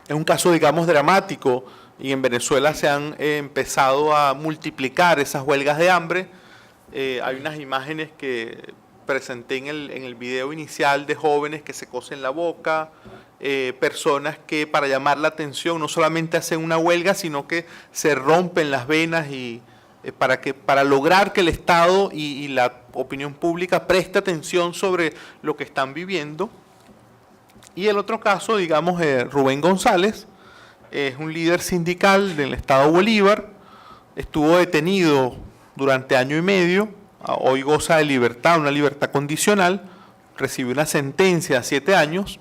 Es un caso, digamos, dramático, y en Venezuela se han empezado a multiplicar esas huelgas de hambre. Hay unas imágenes que presenté en el video inicial de jóvenes que se cosen la boca, personas que para llamar la atención no solamente hacen una huelga, sino que se rompen las venas y para lograr que el Estado y la opinión pública preste atención sobre lo que están viviendo. Y el otro caso, digamos, Rubén González, es un líder sindical del Estado Bolívar, estuvo detenido durante año y medio, hoy goza de libertad, una libertad condicional, recibió una sentencia de 7 años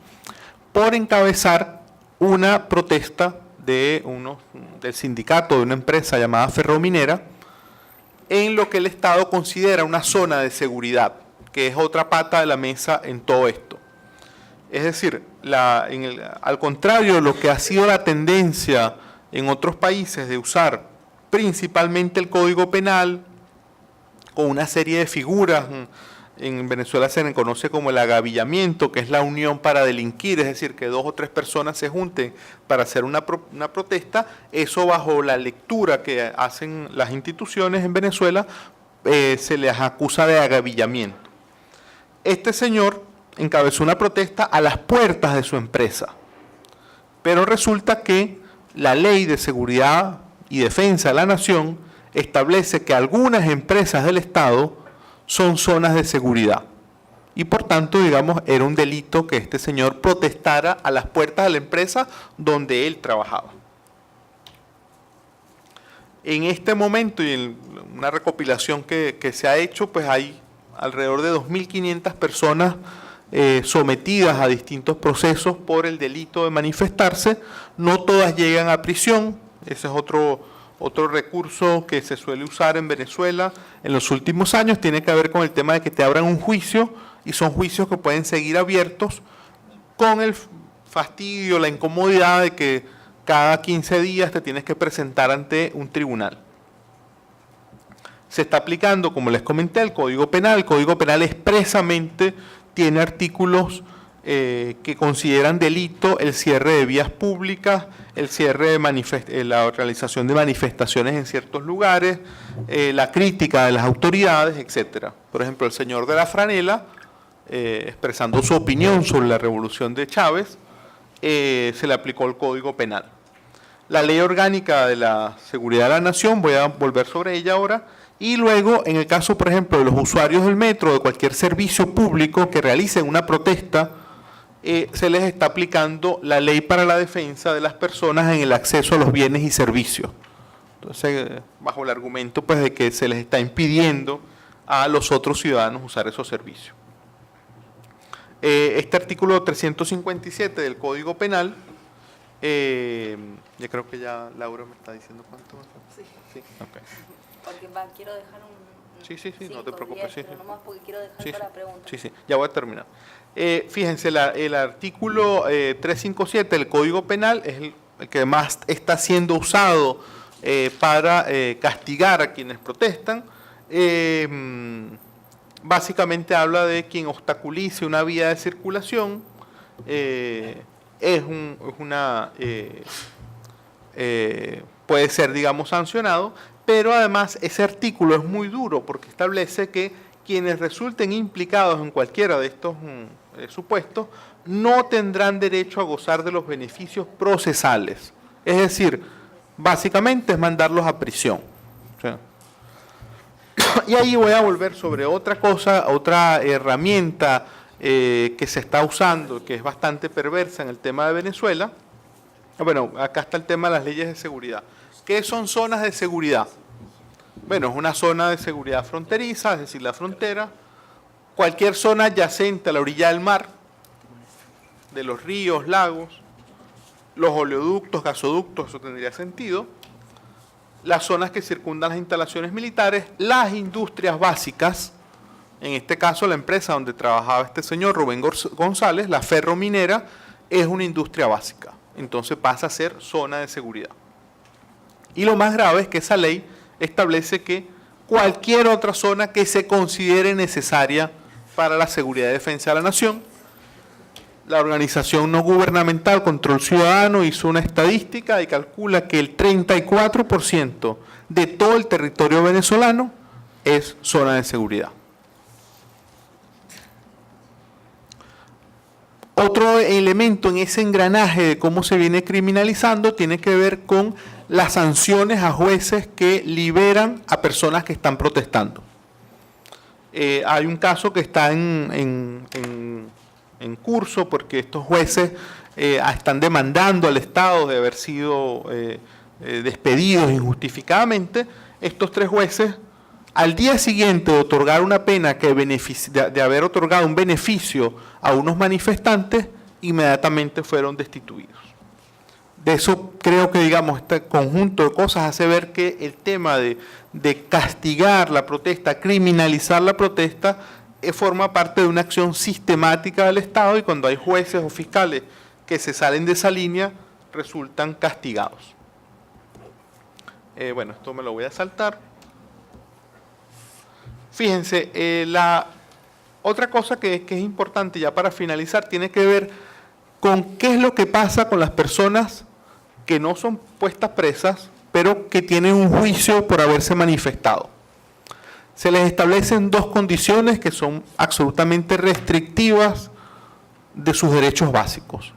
por encabezar una protesta del sindicato de una empresa llamada Ferrominera en lo que el Estado considera una zona de seguridad, que es otra pata de la mesa en todo esto. Es decir, al contrario de lo que ha sido la tendencia en otros países de usar principalmente el Código Penal con una serie de figuras, en Venezuela se le conoce como el agavillamiento, que es la unión para delinquir, es decir, que 2 o 3 personas se junten para hacer una protesta, eso bajo la lectura que hacen las instituciones en Venezuela, se les acusa de agavillamiento. Este señor encabezó una protesta a las puertas de su empresa, pero resulta que la Ley de Seguridad y Defensa de la Nación establece que algunas empresas del Estado son zonas de seguridad y por tanto, digamos, era un delito que este señor protestara a las puertas de la empresa donde él trabajaba. En este momento y en una recopilación que se ha hecho, pues hay alrededor de 2.500 personas sometidas a distintos procesos por el delito de manifestarse. No todas llegan a prisión, ese es otro recurso que se suele usar en Venezuela en los últimos años, tiene que ver con el tema de que te abran un juicio, y son juicios que pueden seguir abiertos con el fastidio, la incomodidad de que cada 15 días te tienes que presentar ante un tribunal. Se está aplicando, como les comenté, el Código Penal. El Código Penal expresamente tiene artículos que consideran delito el cierre de vías públicas, el cierre de la realización de manifestaciones en ciertos lugares, la crítica de las autoridades, etc. Por ejemplo, el señor de la franela, expresando su opinión sobre la revolución de Chávez, se le aplicó el Código Penal. La Ley Orgánica de la Seguridad de la Nación, voy a volver sobre ella ahora, y luego, en el caso, por ejemplo, de los usuarios del metro, de cualquier servicio público que realicen una protesta, se les está aplicando la Ley para la Defensa de las Personas en el acceso a los bienes y servicios. Entonces, bajo el argumento pues, de que se les está impidiendo a los otros ciudadanos usar esos servicios. Este artículo 357 del Código Penal, ya creo que ya Laura me está diciendo cuánto. Sí. Sí, okay. Porque quiero dejar un... Sí, no te preocupes. 10, pero nomás porque quiero dejar para preguntas. Sí, ya voy a terminar. Fíjense, el artículo 357 del Código Penal es el que más está siendo usado para castigar a quienes protestan. Básicamente habla de quien obstaculice una vía de circulación, puede ser, digamos, sancionado, pero además ese artículo es muy duro porque establece que quienes resulten implicados en cualquiera de estos supuestos no tendrán derecho a gozar de los beneficios procesales. Es decir, básicamente es mandarlos a prisión. O sea, y ahí voy a volver sobre otra cosa, otra herramienta que se está usando, que es bastante perversa en el tema de Venezuela. Bueno, acá está el tema de las leyes de seguridad. ¿Qué son zonas de seguridad? Bueno, es una zona de seguridad fronteriza, es decir, la frontera, cualquier zona adyacente a la orilla del mar, de los ríos, lagos, los oleoductos, gasoductos, eso tendría sentido, las zonas que circundan las instalaciones militares, las industrias básicas, en este caso la empresa donde trabajaba este señor Rubén González, la Ferrominera, es una industria básica, entonces pasa a ser zona de seguridad. Y lo más grave es que esa ley establece que cualquier otra zona que se considere necesaria para la seguridad y defensa de la nación, la organización no gubernamental Control Ciudadano hizo una estadística y calcula que el 34% de todo el territorio venezolano es zona de seguridad. Otro elemento en ese engranaje de cómo se viene criminalizando tiene que ver con las sanciones a jueces que liberan a personas que están protestando. Hay un caso que está en curso porque estos jueces están demandando al Estado de haber sido despedidos injustificadamente. Estos 3 jueces, al día siguiente de otorgar una pena de haber otorgado un beneficio a unos manifestantes, inmediatamente fueron destituidos. De eso creo que, digamos, este conjunto de cosas hace ver que el tema de castigar la protesta, criminalizar la protesta, forma parte de una acción sistemática del Estado, y cuando hay jueces o fiscales que se salen de esa línea, resultan castigados. Bueno, esto me lo voy a saltar. Fíjense, la otra cosa que es importante ya para finalizar tiene que ver con qué es lo que pasa con las personas que no son puestas presas, pero que tienen un juicio por haberse manifestado. Se les establecen 2 condiciones que son absolutamente restrictivas de sus derechos básicos.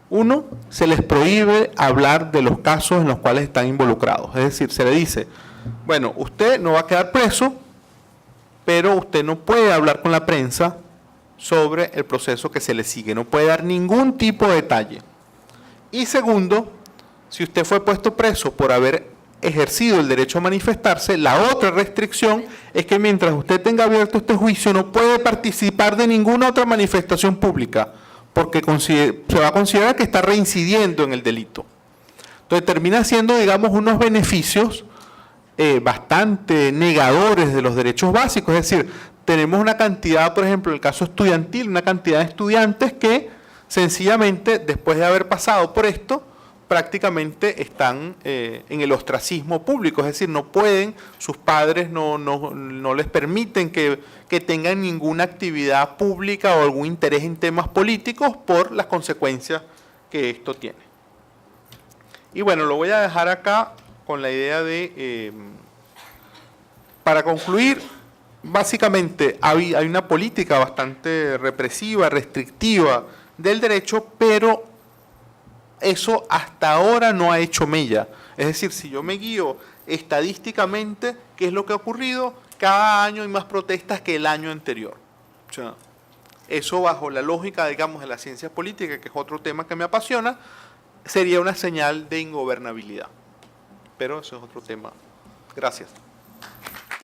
Uno, se les prohíbe hablar de los casos en los cuales están involucrados. Es decir, se le dice, bueno, usted no va a quedar preso, pero usted no puede hablar con la prensa sobre el proceso que se le sigue. No puede dar ningún tipo de detalle. Y segundo, si usted fue puesto preso por haber ejercido el derecho a manifestarse, la otra restricción es que mientras usted tenga abierto este juicio no puede participar de ninguna otra manifestación pública, porque se va a considerar que está reincidiendo en el delito. Entonces termina siendo, digamos, unos beneficios bastante negadores de los derechos básicos. Es decir, tenemos una cantidad, por ejemplo, en el caso estudiantil, una cantidad de estudiantes que sencillamente, después de haber pasado por esto, prácticamente están en el ostracismo público, es decir, no pueden, sus padres no les permiten que tengan ninguna actividad pública o algún interés en temas políticos por las consecuencias que esto tiene. Y bueno, lo voy a dejar acá con la idea de, para concluir, básicamente hay una política bastante represiva, restrictiva del derecho, pero eso hasta ahora no ha hecho mella. Es decir, si yo me guío estadísticamente, ¿qué es lo que ha ocurrido? Cada año hay más protestas que el año anterior. O sea, eso bajo la lógica, digamos, de la ciencia política, que es otro tema que me apasiona, sería una señal de ingobernabilidad. Pero eso es otro tema. Gracias.